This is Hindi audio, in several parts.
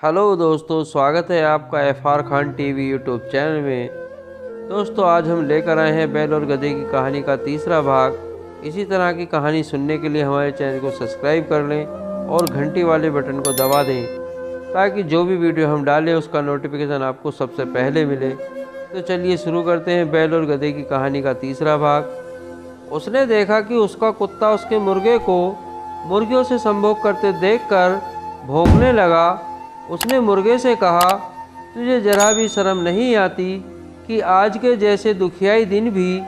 हेलो दोस्तों, स्वागत है आपका FR Khan TV YouTube channel में। दोस्तों, आज हम लेकर आए हैं बैल और गधे की कहानी का तीसरा भाग। इसी तरह की कहानी सुनने के लिए हमारे चैनल को सब्सक्राइब कर लें और घंटी वाले बटन को दबा दें ताकि जो भी वीडियो हम डालें उसका नोटिफिकेशन आपको सबसे पहले मिले। तो चलिए शुरू करते हैं बैल और गधे की कहानी का तीसरा भाग। उसने देखा कि उसका कुत्ता उसके मुर्गे को मुर्गियों से संभोग करते देखकर भौंकने लगा। उसने मुर्गे से कहा, तुझे जरा भी शर्म नहीं आती कि आज के जैसे दुखियाई दिन भी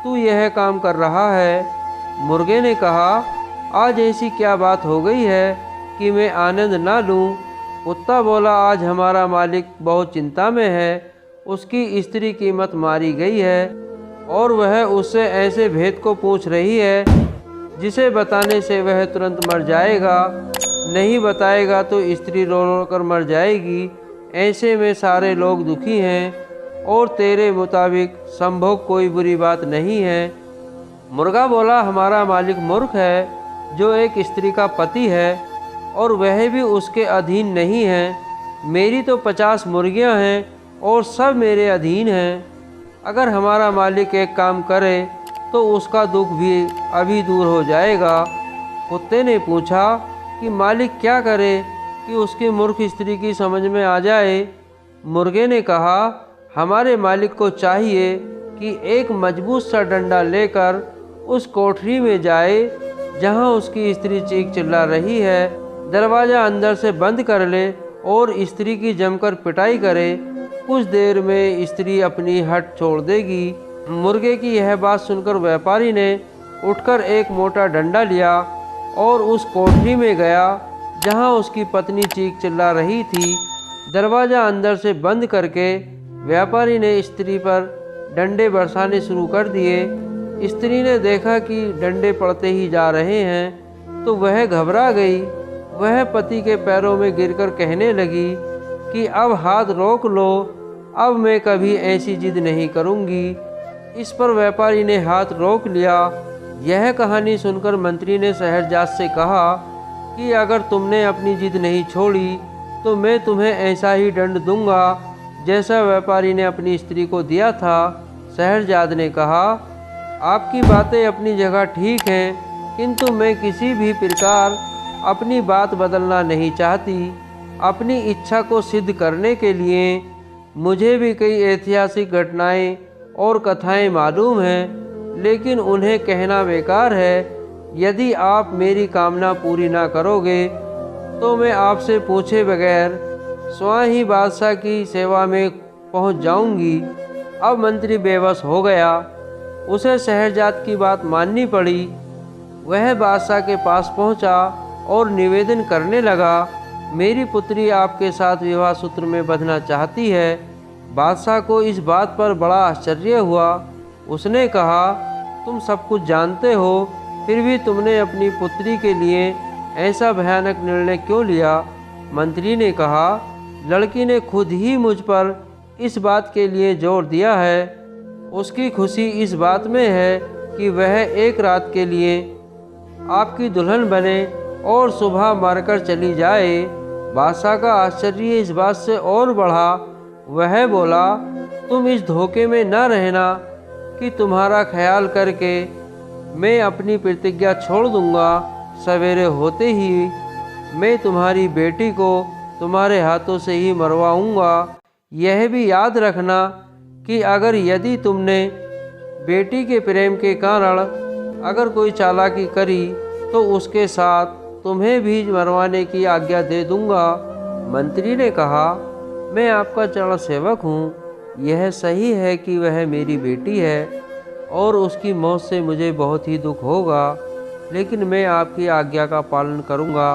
तू यह काम कर रहा है। मुर्गे ने कहा, आज ऐसी क्या बात हो गई है कि मैं आनंद ना लूं। कुत्ता बोला, आज हमारा मालिक बहुत चिंता में है। उसकी स्त्री की मत मारी गई है और वह उससे ऐसे भेद को पूछ रही है जिसे बताने से वह तुरंत मर जाएगा, नहीं बताएगा तो स्त्री रो रो कर मर जाएगी। ऐसे में सारे लोग दुखी हैं और तेरे मुताबिक संभोग कोई बुरी बात नहीं है। मुर्गा बोला, हमारा मालिक मूर्ख है जो एक स्त्री का पति है और वह भी उसके अधीन नहीं है। मेरी तो 50 मुर्गियां हैं और सब मेरे अधीन हैं। अगर हमारा मालिक एक काम करे तो उसका दुख भी अभी दूर हो जाएगा। कुत्ते ने पूछा कि मालिक क्या करे कि उसकी मूर्ख स्त्री की समझ में आ जाए। मुर्गे ने कहा, हमारे मालिक को चाहिए कि एक मजबूत सा डंडा लेकर उस कोठरी में जाए जहां उसकी स्त्री चीख चिल्ला रही है, दरवाज़ा अंदर से बंद कर ले और स्त्री की जमकर पिटाई करे। कुछ देर में स्त्री अपनी हट छोड़ देगी। मुर्गे की यह बात सुनकर व्यापारी ने उठकर एक मोटा डंडा लिया और उस कोठरी में गया जहां उसकी पत्नी चीख चिल्ला रही थी। दरवाज़ा अंदर से बंद करके व्यापारी ने स्त्री पर डंडे बरसाने शुरू कर दिए। स्त्री ने देखा कि डंडे पड़ते ही जा रहे हैं तो वह घबरा गई। वह पति के पैरों में गिरकर कहने लगी कि अब हाथ रोक लो, अब मैं कभी ऐसी जिद नहीं करूँगी। इस पर व्यापारी ने हाथ रोक लिया। यह कहानी सुनकर मंत्री ने शहरजाद से कहा कि अगर तुमने अपनी जिद नहीं छोड़ी तो मैं तुम्हें ऐसा ही दंड दूंगा जैसा व्यापारी ने अपनी स्त्री को दिया था। शहरजाद ने कहा, आपकी बातें अपनी जगह ठीक हैं, किंतु मैं किसी भी प्रकार अपनी बात बदलना नहीं चाहती। अपनी इच्छा को सिद्ध करने के लिए मुझे भी कई ऐतिहासिक घटनाएं और कथाएं मालूम हैं, लेकिन उन्हें कहना बेकार है। यदि आप मेरी कामना पूरी ना करोगे तो मैं आपसे पूछे बगैर स्वयं ही बादशाह की सेवा में पहुंच जाऊंगी। अब मंत्री बेबस हो गया। उसे शहरजाद की बात माननी पड़ी। वह बादशाह के पास पहुंचा और निवेदन करने लगा, मेरी पुत्री आपके साथ विवाह सूत्र में बंधना चाहती है। बादशाह को इस बात पर बड़ा आश्चर्य हुआ। उसने कहा, तुम सब कुछ जानते हो, फिर भी तुमने अपनी पुत्री के लिए ऐसा भयानक निर्णय क्यों लिया? मंत्री ने कहा, लड़की ने खुद ही मुझ पर इस बात के लिए जोर दिया है। उसकी खुशी इस बात में है कि वह एक रात के लिए आपकी दुल्हन बने और सुबह मारकर चली जाए। बादशाह का आश्चर्य इस बात से और बढ़ा। वह बोला, तुम इस धोखे में न रहना कि तुम्हारा ख्याल करके मैं अपनी प्रतिज्ञा छोड़ दूंगा। सवेरे होते ही मैं तुम्हारी बेटी को तुम्हारे हाथों से ही मरवाऊंगा। यह भी याद रखना कि अगर यदि तुमने बेटी के प्रेम के कारण अगर कोई चालाकी करी तो उसके साथ तुम्हें भी मरवाने की आज्ञा दे दूंगा। मंत्री ने कहा, मैं आपका चरण सेवक हूँ। यह सही है कि वह मेरी बेटी है और उसकी मौत से मुझे बहुत ही दुख होगा, लेकिन मैं आपकी आज्ञा का पालन करूंगा।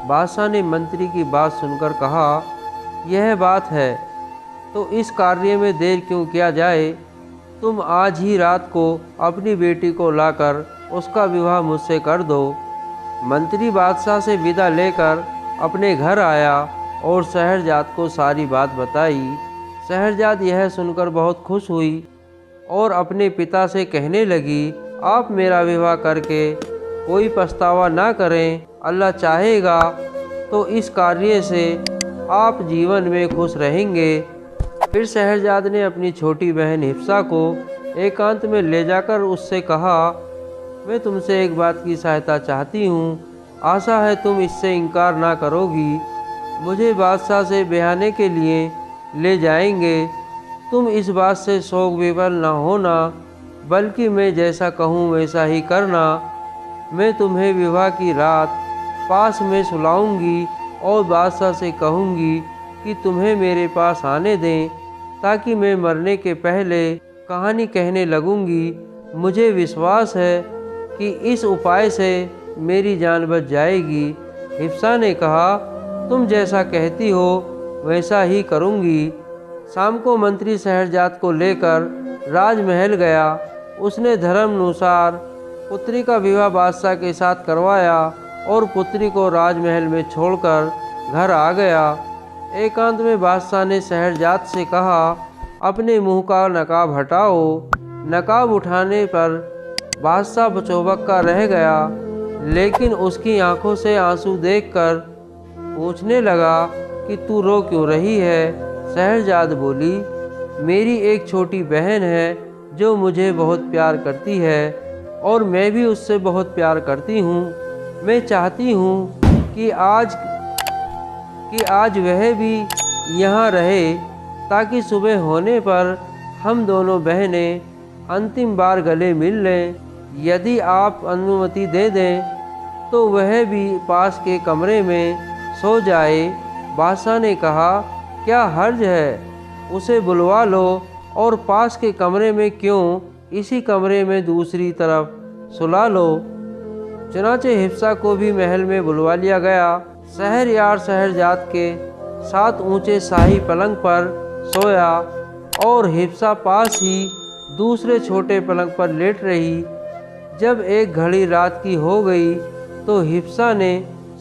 बादशाह ने मंत्री की बात सुनकर कहा, यह बात है तो इस कार्य में देर क्यों किया जाए। तुम आज ही रात को अपनी बेटी को लाकर उसका विवाह मुझसे कर दो। मंत्री बादशाह से विदा लेकर अपने घर आया और शहरजाद को सारी बात बताई। शहरजाद यह सुनकर बहुत खुश हुई और अपने पिता से कहने लगी, आप मेरा विवाह करके कोई पछतावा ना करें। अल्लाह चाहेगा तो इस कार्य से आप जीवन में खुश रहेंगे। फिर शहरजाद ने अपनी छोटी बहन हिफ्सा को एकांत में ले जाकर उससे कहा, मैं तुमसे एक बात की सहायता चाहती हूँ, आशा है तुम इससे इनकार ना करोगी। मुझे बादशाह से ब्याहने के लिए ले जाएंगे। तुम इस बात से शोक विवल न होना, बल्कि मैं जैसा कहूँ वैसा ही करना। मैं तुम्हें विवाह की रात पास में सुलाऊंगी और बादशाह से कहूँगी कि तुम्हें मेरे पास आने दें, ताकि मैं मरने के पहले कहानी कहने लगूंगी। मुझे विश्वास है कि इस उपाय से मेरी जान बच जाएगी। हिफ्सा ने कहा, तुम जैसा कहती हो वैसा ही करूंगी। शाम को मंत्री शहरजाद को लेकर राजमहल गया। उसने धर्मानुसार पुत्री का विवाह बादशाह के साथ करवाया और पुत्री को राजमहल में छोड़कर घर आ गया। एकांत में बादशाह ने शहरजाद से कहा, अपने मुंह का नकाब हटाओ। नकाब उठाने पर बादशाह बचौबक्का रह गया, लेकिन उसकी आंखों से आंसू देखकर पूछने लगा कि तू रो क्यों रही है। शहरजाद बोली, मेरी एक छोटी बहन है जो मुझे बहुत प्यार करती है और मैं भी उससे बहुत प्यार करती हूँ। मैं चाहती हूँ कि आज वह भी यहाँ रहे, ताकि सुबह होने पर हम दोनों बहनें अंतिम बार गले मिल लें। यदि आप अनुमति दे दें तो वह भी पास के कमरे में सो जाए। बादशाह ने कहा, क्या हर्ज है, उसे बुलवा लो और पास के कमरे में क्यों, इसी कमरे में दूसरी तरफ सुला लो। चुनाचे हिफ्सा को भी महल में बुलवा लिया गया। शहरयार शहरजाद के साथ ऊंचे शाही पलंग पर सोया और हिफ्सा पास ही दूसरे छोटे पलंग पर लेट रही। जब एक घड़ी रात की हो गई तो हिफ्सा ने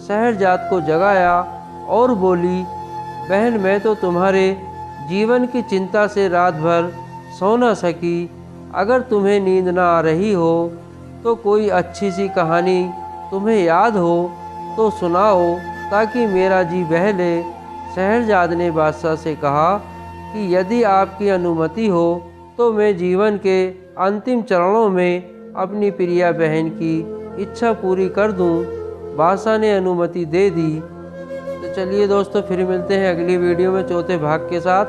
शहरजाद को जगाया और बोली, बहन, मैं तो तुम्हारे जीवन की चिंता से रात भर सो न सकी। अगर तुम्हें नींद ना आ रही हो तो कोई अच्छी सी कहानी तुम्हें याद हो तो सुनाओ, ताकि मेरा जी बहले। शहरजाद ने बादशाह से कहा कि यदि आपकी अनुमति हो तो मैं जीवन के अंतिम चरणों में अपनी प्रिया बहन की इच्छा पूरी कर दूं। बादशाह ने अनुमति दे दी। तो चलिए दोस्तों, फिर मिलते हैं अगली वीडियो में चौथे भाग के साथ।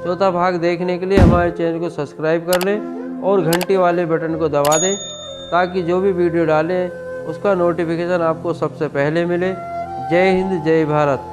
चौथा भाग देखने के लिए हमारे चैनल को सब्सक्राइब कर लें और घंटी वाले बटन को दबा दें, ताकि जो भी वीडियो डालें उसका नोटिफिकेशन आपको सबसे पहले मिले। जय हिंद, जय भारत।